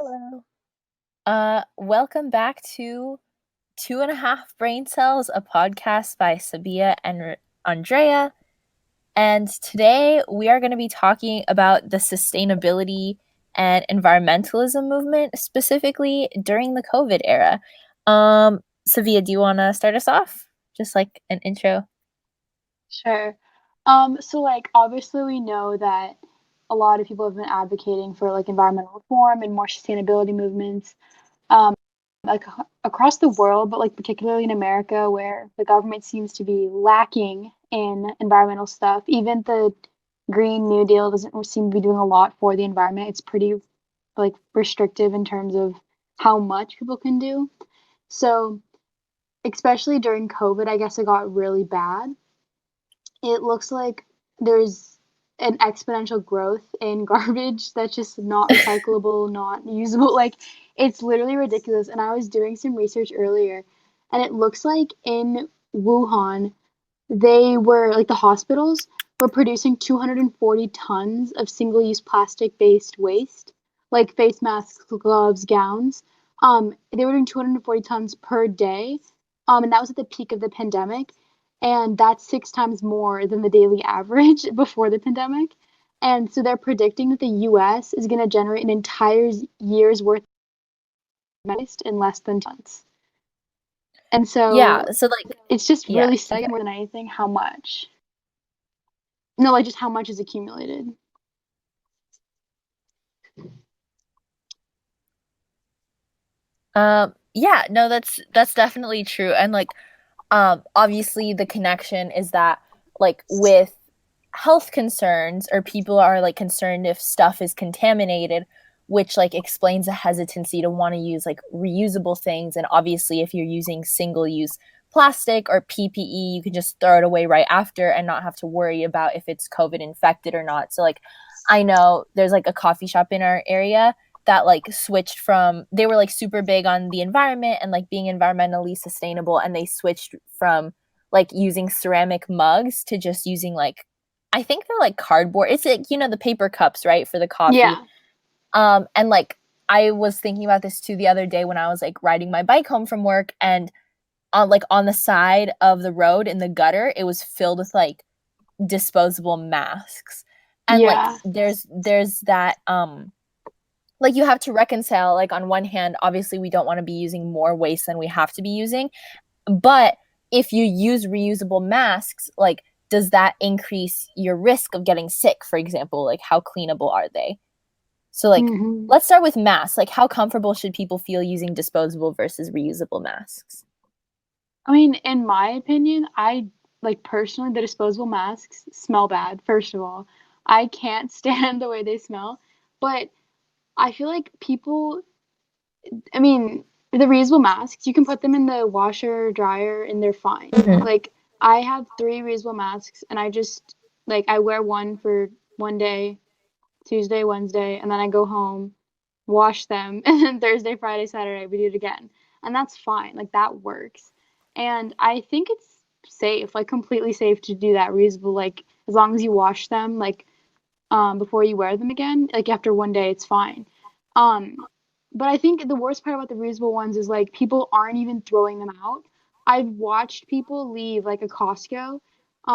Hello. Welcome back to Two and a Half Brain Cells, a podcast by Sabia and Andrea. And today we are going to be talking about the sustainability and environmentalism movement, specifically during the COVID era. Savia, do you want to start us off? Just like an intro. Sure. Obviously we know that a lot of people have been advocating for like environmental reform and more sustainability movements, um, across the world, but like particularly in America, where the government seems to be lacking in environmental stuff. Even the Green New Deal doesn't seem to be doing a lot for the environment. It's pretty like restrictive in terms of how much people can do. So, especially during COVID, I guess it got really bad. It looks like there's an exponential growth in garbage that's just not recyclable, not usable. Like, it's literally ridiculous. And I was doing some research earlier, and it looks like in Wuhan, they were like the hospitals were producing 240 tons of single-use plastic-based waste, like face masks, gloves, gowns. They were doing 240 tons per day, and that was at the peak of the pandemic, and that's 6 times more than the daily average before the pandemic. And so they're predicting that the U.S. is going to generate an entire year's worth of waste in less than tons. And Yeah, so so like, it's just yeah, really keep sad more going. than anything how much. No, like just how much is accumulated. Yeah, no, that's definitely true. And like, obviously the connection is that like with health concerns or people are like concerned if stuff is contaminated, which like explains a hesitancy to want to use like reusable things. And obviously if you're using single use plastic or PPE, you can just throw it away right after and not have to worry about if it's COVID infected or not. So like I know there's like a coffee shop in our area that like switched from, they were like super big on the environment and like being environmentally sustainable, and they switched from like using ceramic mugs to just using like, I think they're like cardboard. It's like, the paper cups, right, for the coffee. Yeah. And like I was thinking about this too the other day when I was like riding my bike home from work, and on the side of the road in the gutter, it was filled with like disposable masks. And like Yeah. there's that like you have to reconcile, like on one hand obviously we don't want to be using more waste than we have to be using, but if you use reusable masks, like does that increase your risk of getting sick, for example? Like how cleanable are they? So like hmm let's start with masks. Like how comfortable should people feel using disposable versus reusable masks? I mean, in my opinion, I like personally the disposable masks smell bad, first of all. I can't stand the way they smell, but I feel like people, I mean, the reusable masks, you can put them in the washer, dryer, and they're fine. Mm-hmm. Like, I have three reusable masks, and I just, like, I wear one for one day, Tuesday, Wednesday, and then I go home, wash them, and then Thursday, Friday, Saturday, we do it again. And that's fine. Like that works. And I think it's safe, like completely safe to do that reusable, like as long as you wash them, like before you wear them again, like after one day, it's fine. Um, but I think the worst part about the reusable ones is like people aren't even throwing them out. I've watched people leave like a Costco,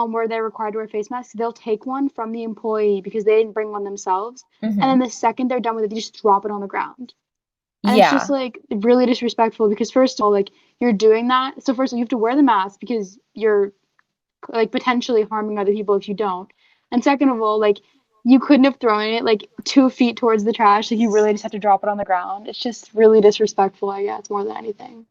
where they're required to wear face masks. They'll take one from the employee because they didn't bring one themselves, and then Mm-hmm. the second they're done with it, they just drop it on the ground. And it's just Yeah. like really disrespectful because first of all, like you're doing that. So first of all, you have to wear the mask because you're like potentially harming other people if you don't. And second of all, like you couldn't have thrown it like 2 feet towards the trash. Like you really just have to drop it on the ground. It's just really disrespectful, I guess, more than anything.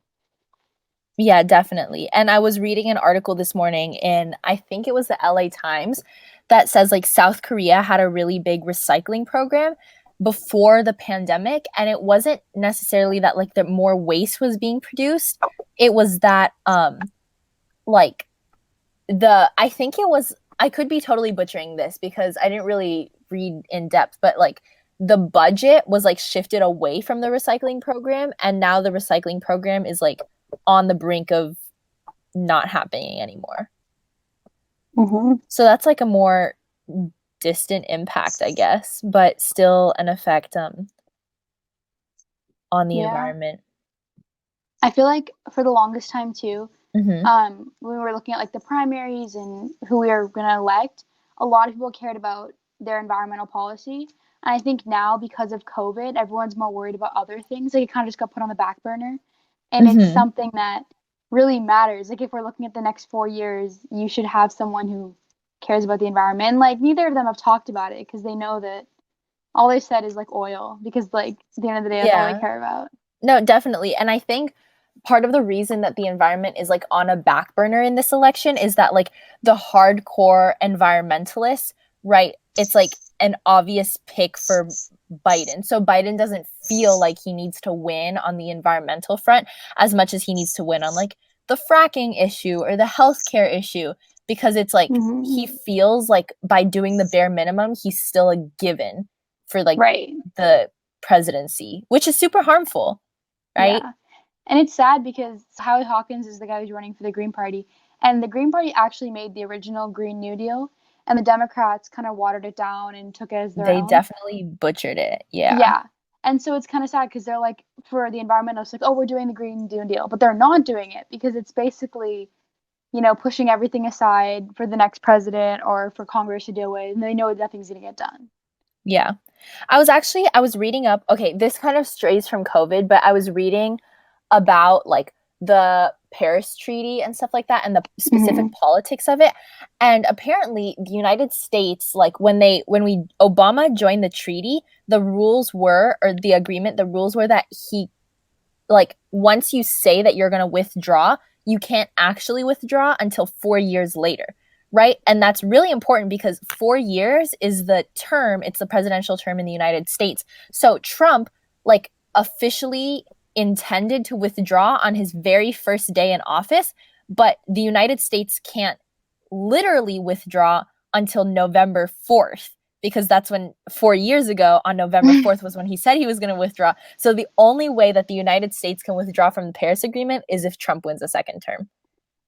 Yeah, definitely. And I was reading an article this morning in, I think it was the LA Times, that says like South Korea had a really big recycling program before the pandemic. And it wasn't necessarily that like the more waste was being produced. It was that like I think it was, I could be totally butchering this because I didn't really read in depth, but like the budget was like shifted away from the recycling program, and now the recycling program is like on the brink of not happening anymore. hmm So that's like a more distant impact, I guess, but still an effect. on the Yeah. environment. I feel like for the longest time too, Hmm. when we were looking at like the primaries and who we were going to elect, a lot of people cared about their environmental policy. And I think now because of COVID, everyone's more worried about other things. Like it kind of just got put on the back burner. And it's Hmm. something that really matters. Like if we're looking at the next 4 years, you should have someone who cares about the environment. And like neither of them have talked about it because they know that all they said is like oil because like at the end of the day, that's all they Yeah. care about. No, definitely. And I think part of the reason that the environment is like on a back burner in this election is that like the hardcore environmentalists, right? It's like an obvious pick for Biden. So Biden doesn't feel like he needs to win on the environmental front as much as he needs to win on like the fracking issue or the healthcare issue because it's like he Mm-hmm. feels like by doing the bare minimum, he's still a given for like Right. the presidency, which is super harmful, right? Yeah. And it's sad because Howie Hawkins is the guy who's running for the Green Party. And the Green Party actually made the original Green New Deal, and the Democrats kind of watered it down and took it as their They own. definitely butchered it. Yeah. Yeah. And so it's kind of sad because they're like, for the environmentalists, like, oh, we're doing the Green New Deal. But they're not doing it because it's basically, pushing everything aside for the next president or for Congress to deal with. And they know nothing's going to get done. Yeah. I was reading up, okay, this kind of strays from COVID, but I was reading about like the Paris Treaty and stuff like that and the specific Mm-hmm. politics of it. And apparently the United States, like when we Obama joined the treaty, the rules were or the agreement, the rules were that he like once you say that you're going to withdraw, you can't actually withdraw until 4 years later, right? And that's really important because 4 years is the term, it's the presidential term in the United States. So Trump, like, officially intended to withdraw on his very first day in office, but the United States can't literally withdraw until November 4th because that's when 4 years ago on November 4th was when he said he was going to withdraw. So the only way that the United States can withdraw from the Paris Agreement is if Trump wins a second term.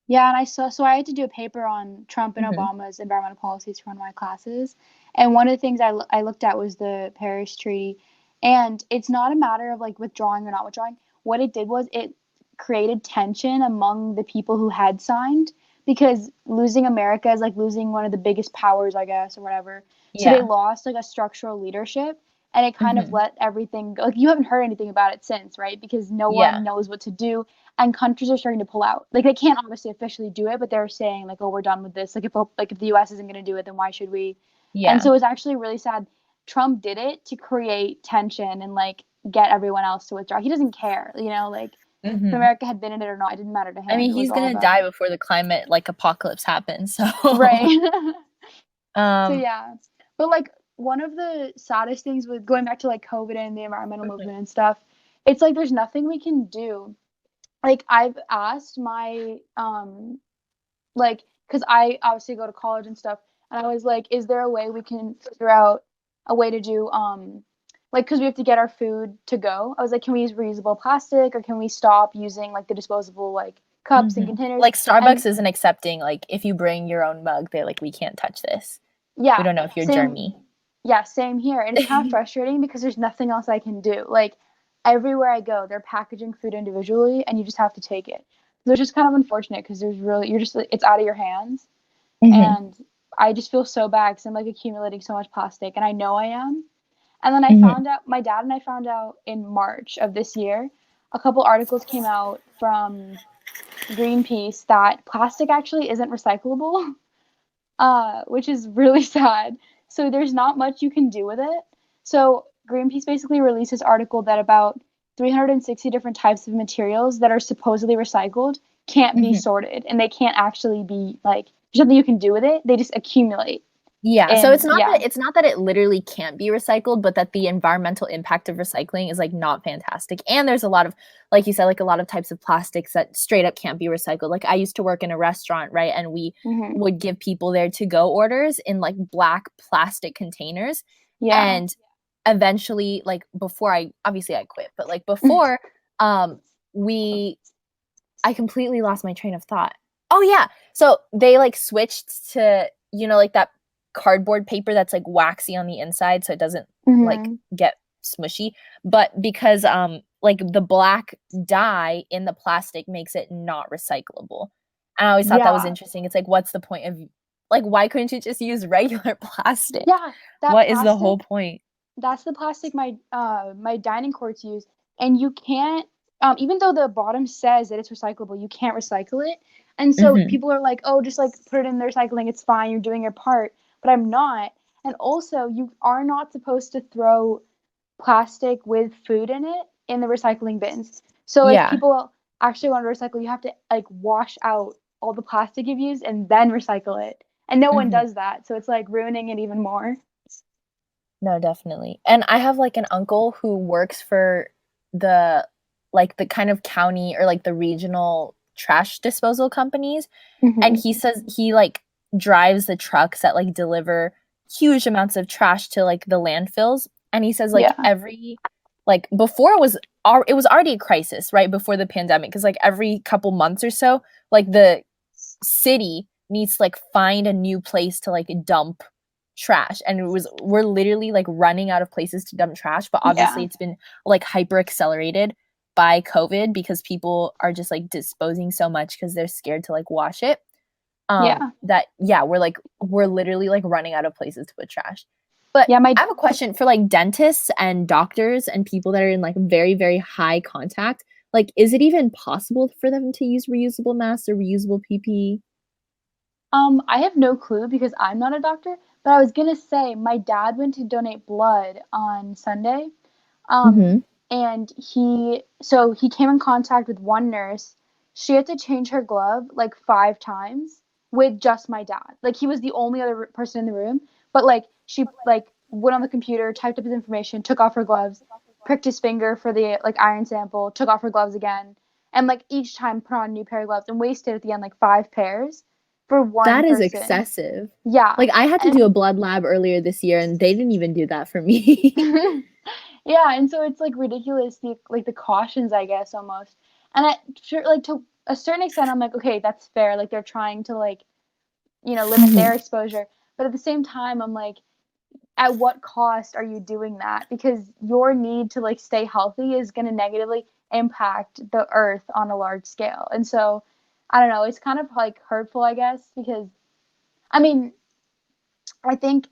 Yeah, and so I had to do a paper on Trump and Mm-hmm. Obama's environmental policies for one of my classes. And one of the things I looked at was the Paris Treaty. And it's not a matter of like withdrawing or not withdrawing. What it did was it created tension among the people who had signed because losing America is like losing one of the biggest powers, I guess, or whatever. So they Yeah. lost like a structural leadership and it kind of Mm-hmm. let everything go. Like you haven't heard anything about it since, right? Because no Yeah. one knows what to do and countries are starting to pull out. Like they can't obviously officially do it, but they're saying like, "Oh, we're done with this." Like if the U.S. isn't going to do it, then why should we? And Yeah. so it's actually really sad. Trump did it to create tension and like get everyone else to withdraw. He doesn't care, like if Mm-hmm. America had been in it or not, it didn't matter to I him. mean, It was he's all gonna about die before the climate like apocalypse happens. So, right. So um, yeah, but like one of the saddest things with going back to like COVID and the environmental movement and stuff, it's like there's nothing we can do. Like I've asked my like because I obviously go to college and stuff, and I was like, is there a way we can figure out a way to do like because we have to get our food to go. I was like, can we use reusable plastic or can we stop using like the disposable like cups and mhm. containers? Like And Starbucks isn't accepting like if you bring your own mug, they're like, we can't touch this. We yeah, don't know if you're same. germy. Yeah, same here. And it's kind of frustrating because there's nothing else I can do. Like everywhere I go, they're packaging food individually, and you just have to take it. So it's just kind of unfortunate because there's really you're just it's out of your hands. Hmm. And I just feel so bad because I'm like accumulating so much plastic, and I know I am. And then I Hmm. found out, my dad and I found out in March of this year, a couple articles came out from Greenpeace that plastic actually isn't recyclable, which is really sad. So there's not much you can do with it. So Greenpeace basically released this article that about 360 different types of materials that are supposedly recycled can't be Hmm. sorted and they can't actually be like there's nothing you can do with it. They just accumulate. Yeah, so And yeah, it's not that it literally can't be recycled, but that the environmental impact of recycling is like not fantastic. And there's a lot of, like you said, like a lot of types of plastics that straight up can't be recycled. Like I used to work in a restaurant, right? And we hmm, would give people their to-go orders in like black plastic containers. yeah. And eventually, like before obviously I quit, but like before, um, we I completely lost my train of thought. Oh yeah. So they like switched to, like that cardboard paper that's like waxy on the inside so it doesn't like Hmm. get smushy. But because like the black dye in the plastic makes it not recyclable. And I always thought that was Yeah. interesting. It's like, what's the point of, like, why couldn't you just use regular plastic? Yeah, that What is the whole plastic, point? that's the plastic my dining courts use, and you can't, even though the bottom says that it's recyclable, you can't recycle it. And so Mm-hmm. people are like, "Oh, just like put it in the recycling, it's fine, you're doing your part." But I'm not. And also, you are not supposed to throw plastic with food in it in the recycling bins. So if Yeah. people actually want to recycle, you have to like wash out all the plastic you've used and then recycle it. And no one Mm-hmm. does that. So it's like ruining it even more. No, definitely. And I have like an uncle who works for the like the kind of county or like the regional trash disposal companies. And Hmm. he says he like drives the trucks that like deliver huge amounts of trash to like the landfills. And he says like Yeah. every like before it was already a crisis, right? Before the pandemic, because like every couple months or so, like the city needs to like find a new place to like dump trash, and we're literally like running out of places to dump trash, but obviously Yeah. it's been like hyper accelerated by COVID because people are just like disposing so much because they're scared to like wash it. Yeah. That yeah, we're literally like running out of places to put trash. But Yeah. I have a question for like dentists and doctors and people that are in like very, very high contact. Like, is it even possible for them to use reusable masks or reusable PPE? I have no clue because I'm not a doctor, but I was gonna say my dad went to donate blood on Sunday. Um, Mm-hmm. and he came in contact with one nurse. She had to change her glove like 5 times with just my dad. Like he was the only other person in the room, but like she like went on the computer, typed up his information, took off her gloves, pricked his finger for the like iron sample, took off her gloves again, and like each time put on a new pair of gloves and wasted at the end like 5 pairs for one That is person. excessive. Yeah. Like I had to do a And blood lab earlier this year and they didn't even do that for me. yeah, and so it's like ridiculous the cautions, I guess, almost. And I sure like to a certain extent I'm like, okay, that's fair. Like they're trying to like, limit Mhm. their exposure. But at the same time I'm like, at what cost are you doing that? Because your need to like stay healthy is going to negatively impact the earth on a large scale. And so I don't know, it's kind of like hurtful, I guess, because I mean, I think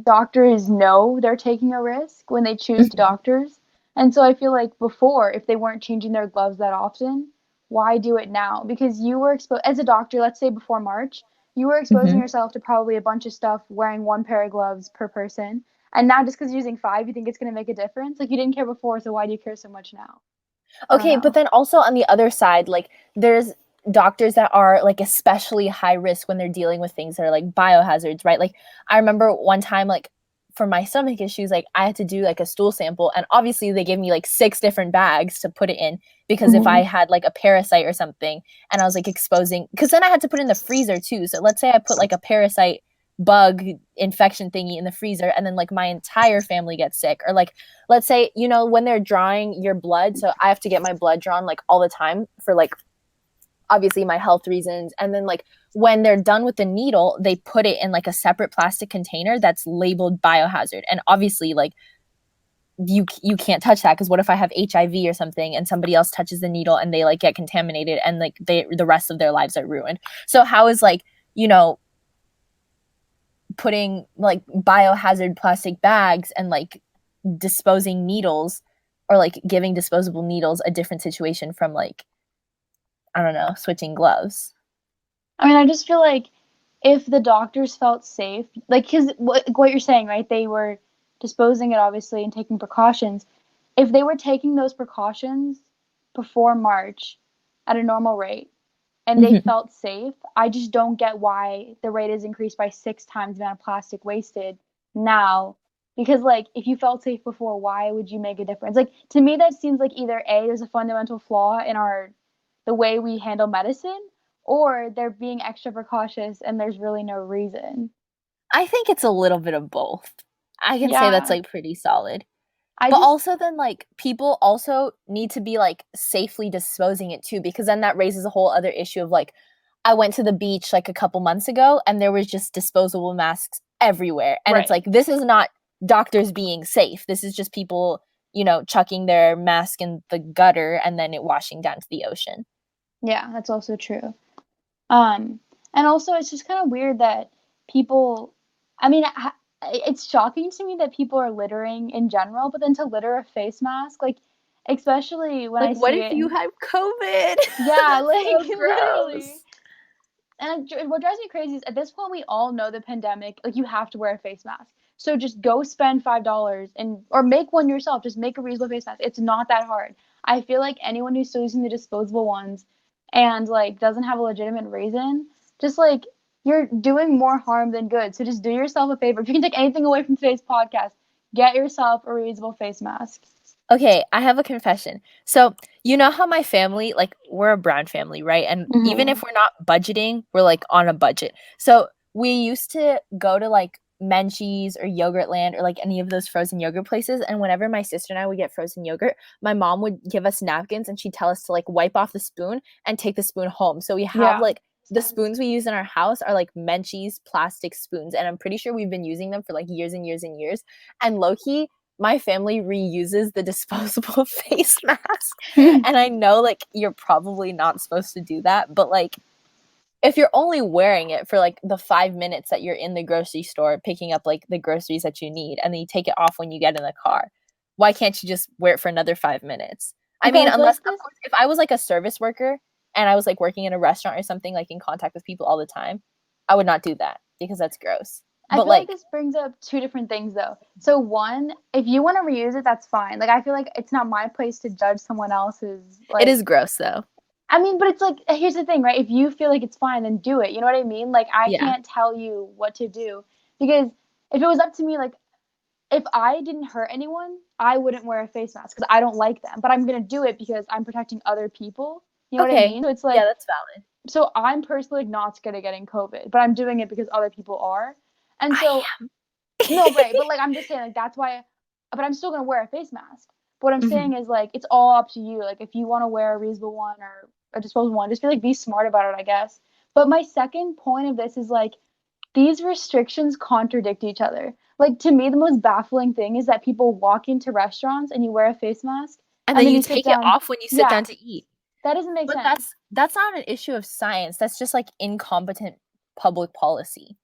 doctors know they're taking a risk when they choose Mhm. doctors. And so I feel like before, if they weren't changing their gloves that often, why do it now? Because you were exposed, as a doctor, let's say before March, you were exposing Mhm. yourself to probably a bunch of stuff wearing one pair of gloves per person. And now just because you're using five, you think it's going to make a difference? Like you didn't care before, so why do you care so much now? I don't Okay, but know. then also on the other side, like there's doctors that are like especially high risk when they're dealing with things that are like biohazards, right? Like I remember one time like for my stomach issues, like I had to do like a stool sample and obviously they gave me like six different bags to put it in because if Mm-hmm. I had like a parasite or something and I was like exposing because then I had to put it in the freezer too. So let's say I put like a parasite bug infection thingy in the freezer and then like my entire family gets sick or like let's say when they're drawing your blood, so I have to get my blood drawn like all the time for like obviously my health reasons, and then like when they're done with the needle they put it in like a separate plastic container that's labeled biohazard, and obviously like you can't touch that because what if I have HIV or something and somebody else touches the needle and they like get contaminated and like the rest of their lives are ruined. So how is like putting like biohazard plastic bags and like disposing needles or like giving disposable needles a different situation from like I don't know, switching gloves. I mean, I just feel like if the doctors felt safe, like, because what you're saying, right? They were disposing it obviously and taking precautions. If they were taking those precautions before March at a normal rate and they Mm-hmm. felt safe, I just don't get why the rate is increased by 6 times the amount of plastic wasted now. Because, like, if you felt safe before, why would you make a difference? Like, to me, that seems like either A, there's a fundamental flaw in the way we handle medicine, or they're being extra precautious and there's really no reason. I think it's a little bit of both. I can say that's Yeah. like pretty solid. I But just also then like people also need to be like safely disposing it too because then that raises a whole other issue of like I went to the beach like a couple months ago and there was just disposable masks everywhere and it's right. like this is not doctors being safe. This is just people chucking their mask in the gutter and then it washing down to the ocean. Yeah, that's also true. Um, and also it's just kind of weird that people, I mean, it's shocking to me that people are littering in general, but then to litter a face mask, like, especially when Like, I what see if it, you and have COVID? yeah, That's like so literally. gross. And what drives me crazy is at this point we all know the pandemic, like you have to wear a face mask. So just go spend $5 and or make one yourself. Just make a reusable face mask. It's not that hard. I feel like anyone who's still using the disposable ones and like doesn't have a legitimate reason, just like you're doing more harm than good. So just do yourself a favor. If you can take anything away from today's podcast, get yourself a reusable face mask. Okay, I have a confession. So, you know how my family, like, we're a brown family, right? And even Mm-hmm. if we're not budgeting, we're like on a budget. So, we used to go to like Menchie's or Yogurtland or like any of those frozen yogurt places. And whenever my sister and I would get frozen yogurt, my mom would give us napkins and she'd tell us to like wipe off the spoon and take the spoon home. So, we have Yeah. like the spoons we use in our house are like Menchie's plastic spoons. And I'm pretty sure we've been using them for like years and years and years. And low key, my family reuses the disposable face mask. And I know like you're probably not supposed to do that, but like if you're only wearing it for like the 5 minutes that you're in the grocery store picking up like the groceries that you need and then you take it off when you get in the car, why can't you just wear it for another 5 minutes? I Okay, mean, I feel unless like of this course if I was like a service worker and I was like working in a restaurant or something like in contact with people all the time, I would not do that because that's gross. I But feel like like this brings up two different things though. So one, if you want to reuse it, that's fine. Like I feel like it's not my place to judge someone else's it like is gross though. I mean, but it's like here's the thing, right? If you feel like it's fine, then do it. You know what I mean? Like I Yeah. can't tell you what to do because if it was up to me, like if I didn't hurt anyone, I wouldn't wear a face mask because I don't like them. But I'm gonna do it because I'm protecting other people. You know what I Okay. mean? So it's Yeah, like that's valid. so I'm personally not scared of getting COVID, but I'm doing it because other people are. And I so no, right. But like I'm just saying like that's why but I'm still gonna wear a face mask. But what I'm Mhm. saying is like it's all up to you. Like if you want to wear a reusable one or a disposable one, just be smart about it, I guess. But my second point of this is like these restrictions contradict each other. Like to me the most baffling thing is that people walk into restaurants and you wear a face mask And and then then you you sit take it down. off when you sit Yeah, down to eat. that doesn't make But sense. that's not an issue of science. That's just like incompetent public policy.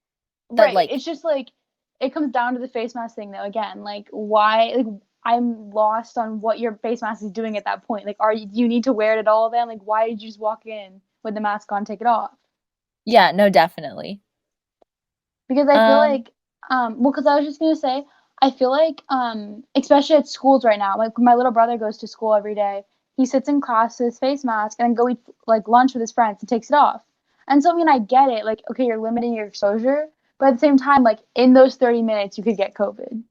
That Right. like It's just like it comes down to the face mask thing though again. Like why like I'm lost on what your face mask is doing at that point. Like do you need to wear it at all then? Like why did you just walk in with the mask on, take it off? yeah, no, definitely. Because I feel Um like well cuz I was just going to say I feel like especially at schools right now. Like my little brother goes to school every day. He sits in class with his face mask and then go eat like lunch with his friends and takes it off. And so I mean I get it. Like okay, you're limiting your exposure, but at the same time like in those 30 minutes you could get COVID.